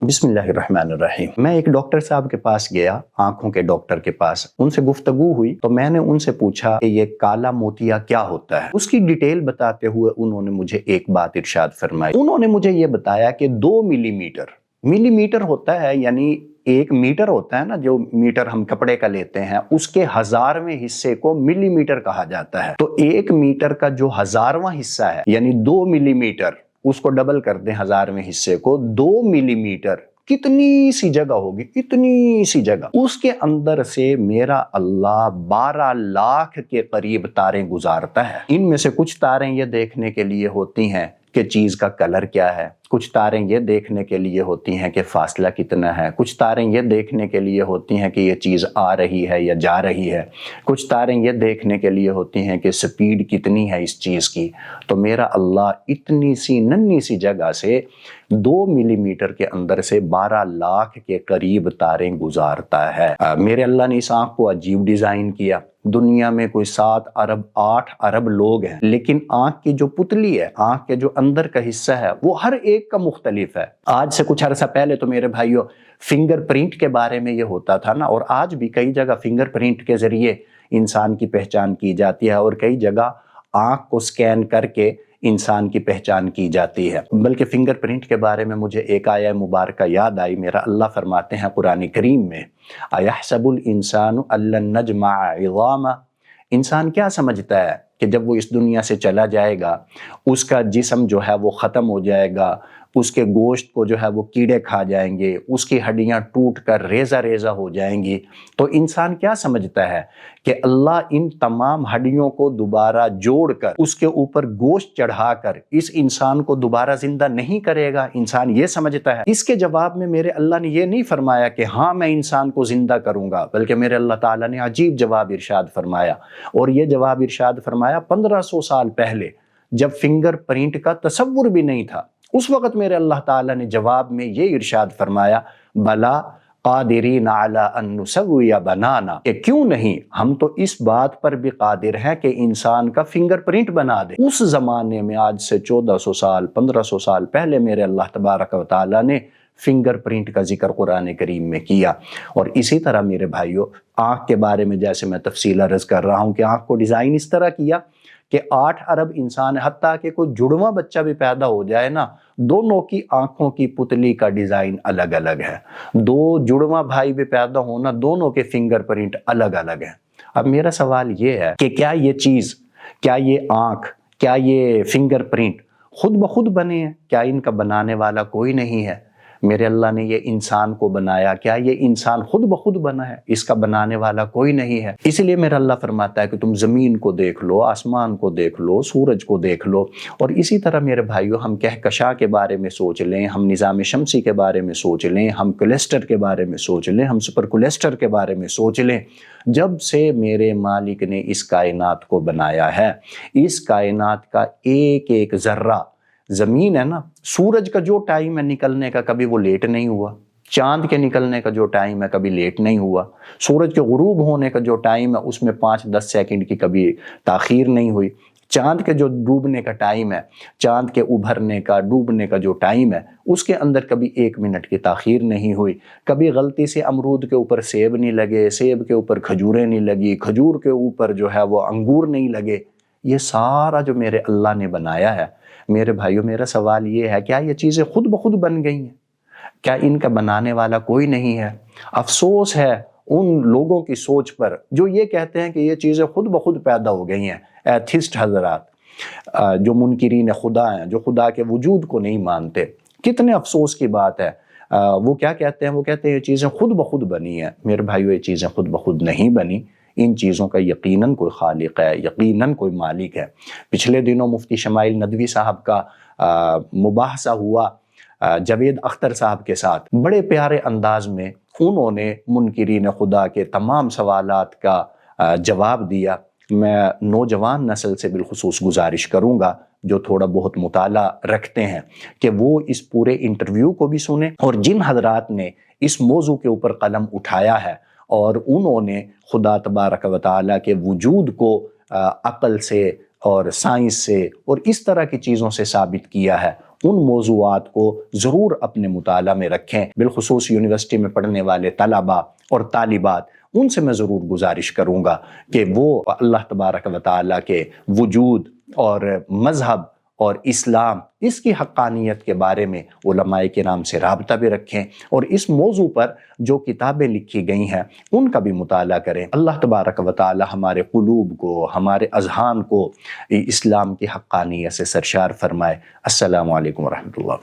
بسم اللہ الرحمن الرحیم۔ میں ایک ڈاکٹر صاحب کے پاس گیا، آنکھوں کے ڈاکٹر کے پاس، ان سے گفتگو ہوئی تو میں نے ان سے پوچھا کہ یہ کالا موتیا کیا ہوتا ہے۔ اس کی ڈیٹیل بتاتے ہوئے انہوں نے مجھے ایک بات ارشاد فرمائی۔ انہوں نے مجھے یہ بتایا کہ 2 ملی میٹر ہوتا ہے، یعنی 1 میٹر ہوتا ہے نا، جو میٹر ہم کپڑے کا لیتے ہیں، اس کے 1000ویں حصے کو ملی میٹر کہا جاتا ہے۔ تو 1 میٹر کا جو 1000واں حصہ ہے، یعنی 2 ملی میٹر، اس کو ڈبل کر دیں 1000ویں حصے کو، 2 ملی میٹر کتنی سی جگہ ہوگی، اتنی سی جگہ، اس کے اندر سے میرا اللہ 12 لاکھ کے قریب تاریں گزارتا ہے۔ ان میں سے کچھ تاریں یہ دیکھنے کے لیے ہوتی ہیں کہ چیز کا کلر کیا ہے، کچھ تاریں یہ دیکھنے کے لیے ہوتی ہیں کہ فاصلہ کتنا ہے، کچھ تاریں یہ دیکھنے کے لیے ہوتی ہیں کہ یہ چیز آ رہی ہے یا جا رہی ہے، کچھ تاریں یہ دیکھنے کے لیے ہوتی ہیں کہ سپیڈ کتنی ہے اس چیز کی۔ تو میرا اللہ اتنی سی ننھی سی جگہ سے 2 ملی میٹر کے اندر سے 12 لاکھ کے قریب تاریں گزارتا ہے۔ میرے اللہ نے اس آنکھ کو عجیب ڈیزائن کیا۔ دنیا میں کوئی 7 ارب 8 ارب لوگ ہیں، لیکن آنکھ کی جو پتلی ہے، آنکھ کے جو اندر کا حصہ ہے، وہ ہر ایک کا مختلف ہے۔ آج سے کچھ عرصہ پہلے تو میرے بھائیوں فنگر پرنٹ کے بارے میں یہ ہوتا تھا نا، اور آج بھی کئی جگہ فنگر پرنٹ کے ذریعے انسان کی پہچان کی جاتی ہے، اور کئی جگہ آنکھ کو سکین کر کے انسان کی پہچان کی جاتی ہے۔ بلکہ فنگر پرنٹ کے بارے میں مجھے ایک آیہ مبارکہ یاد آئی۔ میرا اللہ فرماتے ہیں قرآن کریم میں، اَيَحْسَبُ الْإِنسَانُ أَلَّن نَّجْمَعَ عِظَامَهُ، انسان کیا سمجھتا ہے کہ جب وہ اس دنیا سے چلا جائے گا، اس کا جسم جو ہے وہ ختم ہو جائے گا، اس کے گوشت کو جو ہے وہ کیڑے کھا جائیں گے، اس کی ہڈیاں ٹوٹ کر ریزہ ریزہ ہو جائیں گی، تو انسان کیا سمجھتا ہے کہ اللہ ان تمام ہڈیوں کو دوبارہ جوڑ کر اس کے اوپر گوشت چڑھا کر اس انسان کو دوبارہ زندہ نہیں کرے گا؟ انسان یہ سمجھتا ہے۔ اس کے جواب میں میرے اللہ نے یہ نہیں فرمایا کہ ہاں میں انسان کو زندہ کروں گا، بلکہ میرے اللہ تعالیٰ نے عجیب جواب ارشاد فرمایا، اور یہ جواب ارشاد فرمایا 1500 سال پہلے، جب فنگر پرنٹ کا تصور بھی نہیں تھا۔ اس وقت میرے اللہ تعالیٰ نے جواب میں یہ ارشاد فرمایا، بلا قادرین علی ان نسوی بنانا، کہ کیوں نہیں، ہم تو اس بات پر بھی قادر ہیں کہ انسان کا فنگر پرنٹ بنا دیں۔ اس زمانے میں آج سے 1400 سال 1500 سال پہلے میرے اللہ تبارک و تعالیٰ نے فنگر پرنٹ کا ذکر قرآن کریم میں کیا۔ اور اسی طرح میرے بھائیوں آنکھ کے بارے میں جیسے میں تفصیل عرض کر رہا ہوں کہ آنکھ کو ڈیزائن اس طرح کیا کہ 8 ارب انسان، حتیٰ کہ کوئی جڑواں بچہ بھی پیدا ہو جائے نا، دونوں کی آنکھوں کی پتلی کا ڈیزائن الگ الگ ہے۔ 2 جڑواں بھائی بھی پیدا ہونا، دونوں کے فنگر پرنٹ الگ الگ ہیں۔ اب میرا سوال یہ ہے کہ کیا یہ چیز، کیا یہ آنکھ، کیا یہ فنگر پرنٹ خود بخود بنے ہیں؟ کیا ان کا بنانے والا کوئی نہیں ہے؟ میرے اللہ نے یہ انسان کو بنایا، کیا یہ انسان خود بخود بنا ہے؟ اس کا بنانے والا کوئی نہیں ہے۔ اس لیے میرا اللہ فرماتا ہے کہ تم زمین کو دیکھ لو، آسمان کو دیکھ لو، سورج کو دیکھ لو، اور اسی طرح میرے بھائیوں ہم کہکشاں کے بارے میں سوچ لیں، ہم نظام شمسی کے بارے میں سوچ لیں، ہم کلسٹر کے بارے میں سوچ لیں، ہم سپر کلسٹر کے بارے میں سوچ لیں۔ جب سے میرے مالک نے اس کائنات کو بنایا ہے، اس کائنات کا ایک ایک ذرہ، زمین ہے نا، سورج کا جو ٹائم ہے نکلنے کا کبھی وہ لیٹ نہیں ہوا، چاند کے نکلنے کا جو ٹائم ہے کبھی لیٹ نہیں ہوا، سورج کے غروب ہونے کا جو ٹائم ہے اس میں 5-10 سیکنڈ کی کبھی تاخیر نہیں ہوئی، چاند کے جو ڈوبنے کا ٹائم ہے، چاند کے ابھرنے کا ڈوبنے کا جو ٹائم ہے اس کے اندر کبھی 1 منٹ کی تاخیر نہیں ہوئی، کبھی غلطی سے امرود کے اوپر سیب نہیں لگے، سیب کے اوپر کھجوریں نہیں لگی، کھجور کے اوپر جو ہے وہ انگور نہیں لگے۔ یہ سارا جو میرے اللہ نے بنایا ہے، میرے بھائیوں میرا سوال یہ ہے، کیا یہ چیزیں خود بخود بن گئی ہیں؟ کیا ان کا بنانے والا کوئی نہیں ہے؟ افسوس ہے ان لوگوں کی سوچ پر جو یہ کہتے ہیں کہ یہ چیزیں خود بخود پیدا ہو گئی ہیں، ایتھسٹ حضرات، جو منکرین خدا ہیں، جو خدا کے وجود کو نہیں مانتے۔ کتنے افسوس کی بات ہے، وہ کیا کہتے ہیں؟ وہ کہتے ہیں یہ چیزیں خود بخود بنی ہیں۔ میرے بھائیوں یہ چیزیں خود بخود نہیں بنی، ان چیزوں کا یقیناً کوئی خالق ہے، یقیناً کوئی مالک ہے۔ پچھلے دنوں مفتی شمائل ندوی صاحب کا مباحثہ ہوا جاوید اختر صاحب کے ساتھ، بڑے پیارے انداز میں انہوں نے منکرین خدا کے تمام سوالات کا جواب دیا۔ میں نوجوان نسل سے بالخصوص گزارش کروں گا جو تھوڑا بہت مطالعہ رکھتے ہیں کہ وہ اس پورے انٹرویو کو بھی سنیں، اور جن حضرات نے اس موضوع کے اوپر قلم اٹھایا ہے اور انہوں نے خدا تبارک و تعالیٰ کے وجود کو عقل سے اور سائنس سے اور اس طرح کی چیزوں سے ثابت کیا ہے، ان موضوعات کو ضرور اپنے مطالعہ میں رکھیں، بالخصوص یونیورسٹی میں پڑھنے والے طلباء اور طالبات، ان سے میں ضرور گزارش کروں گا کہ وہ اللہ تبارک و تعالیٰ کے وجود اور مذہب اور اسلام، اس کی حقانیت کے بارے میں علماء کرام سے رابطہ بھی رکھیں، اور اس موضوع پر جو کتابیں لکھی گئی ہیں ان کا بھی مطالعہ کریں۔ اللہ تبارک و تعالی ہمارے قلوب کو، ہمارے اذہان کو اسلام کی حقانیت سے سرشار فرمائے۔ السلام علیکم ورحمۃ اللہ۔